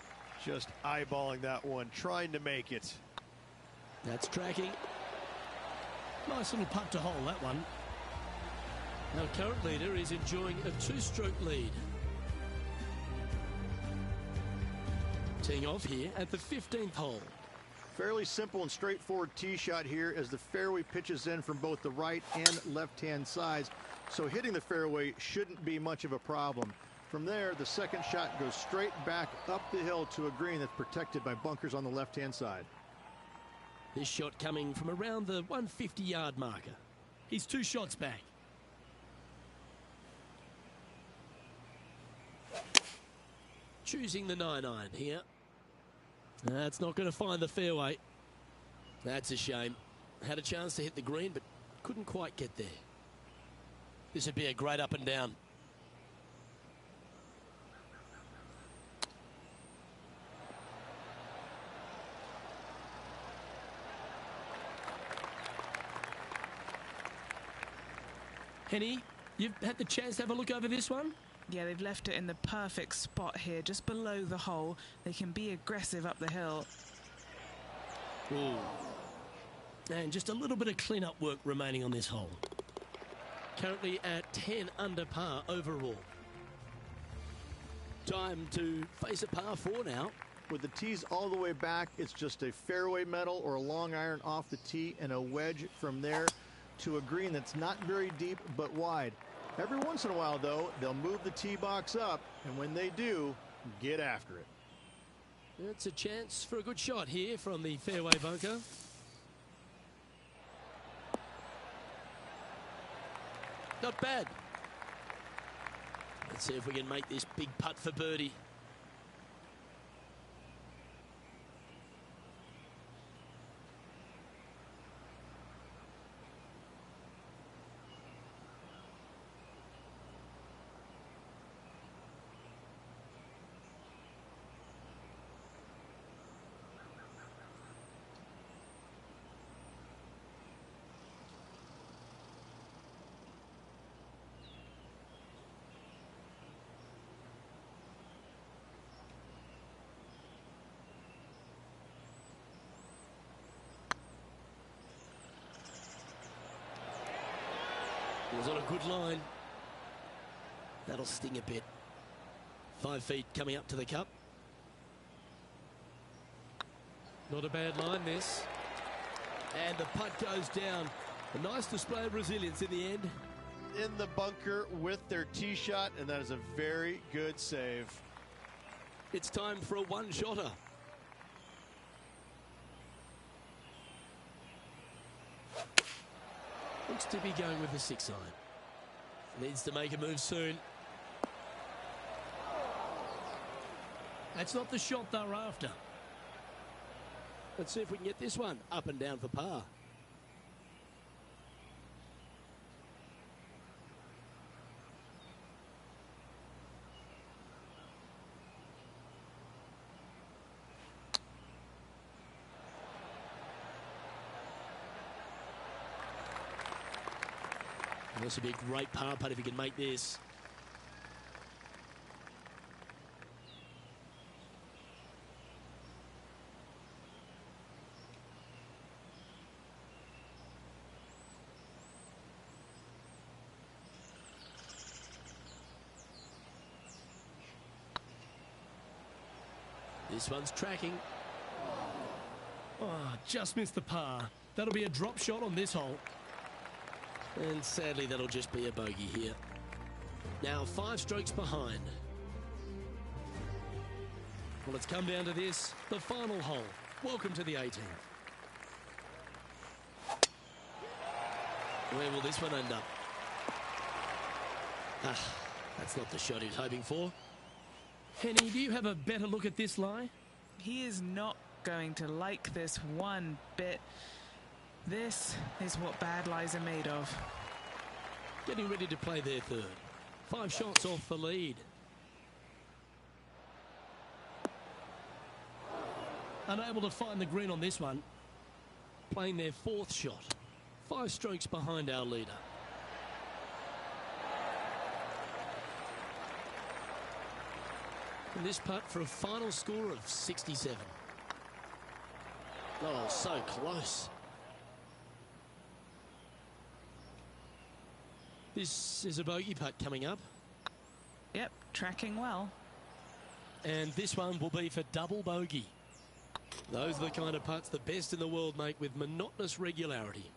Just eyeballing that one, trying to make it. That's tracking. Nice little putt to hole, that one. Our current leader is enjoying a 2-stroke lead. Teeing off here at the 15th hole. Fairly simple and straightforward tee shot here as the fairway pitches in from both the right and left-hand sides. So hitting the fairway shouldn't be much of a problem. From there, the second shot goes straight back up the hill to a green that's protected by bunkers on the left-hand side. This shot coming from around the 150-yard marker. He's 2 shots back. Choosing the 9-iron here. That's not going to find the fairway. That's a shame. Had a chance to hit the green, but couldn't quite get there. This would be a great up and down. Henny, you've had the chance to have a look over this one? Yeah, they've left it in the perfect spot here, just below the hole. They can be aggressive up the hill. Ooh. And just a little bit of clean-up work remaining on this hole. Currently at 10 under par overall. Time to face a par 4 now. With the tees all the way back, it's just a fairway metal or a long iron off the tee and a wedge from there to a green that's not very deep but wide. Every once in a while, though, they'll move the tee box up, and when they do, get after it. It's a chance for a good shot here from the fairway bunker. Not bad. Let's see if we can make this big putt for birdie. It was on a good line. That'll sting a bit. 5 feet coming up to the cup. Not a bad line, this. And the putt goes down. A nice display of resilience in the end. In the bunker with their tee shot, and that is a very good save. It's time for a one-shotter. Looks to be going with the 6-iron. Needs to make a move soon. That's not the shot they're after. Let's see if we can get this one up and down for par. And this would be a great par putt if he can make this. This one's tracking. Oh, just missed the par. That'll be a drop shot on this hole. And sadly, that'll just be a bogey here. Now 5 strokes behind. Well, it's come down to this, the final hole. Welcome to the 18th. Where will this one end up? Ah, that's not the shot he was hoping for. Henny, do you have a better look at this lie? He is not going to like this one bit. This is what bad lies are made of. Getting ready to play their third. 5 shots off the lead. Unable to find the green on this one. Playing their 4th shot. 5 strokes behind our leader. in this putt for a final score of 67. Oh, so close. This is a bogey putt coming up. Yep, tracking well. And this one will be for double bogey. Those are the kind of putts the best in the world make with monotonous regularity.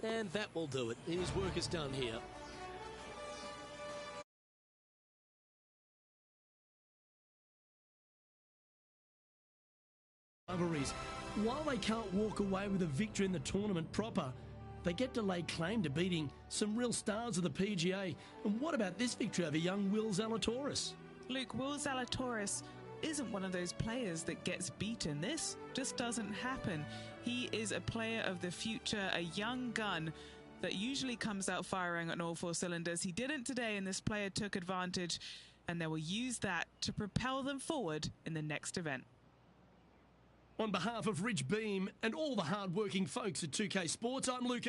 And that will do it. His work is done here. While they can't walk away with a victory in the tournament proper, they get to lay claim to beating some real stars of the PGA. And what about this victory over young Will Zalatoris? Luke, Will Zalatoris isn't one of those players that gets beaten. This just doesn't happen. He is a player of the future, a young gun that usually comes out firing on all four cylinders. He didn't today, and this player took advantage, and they will use that to propel them forward in the next event. On behalf of Rich Beam and all the hard-working folks at 2K Sports, I'm Luke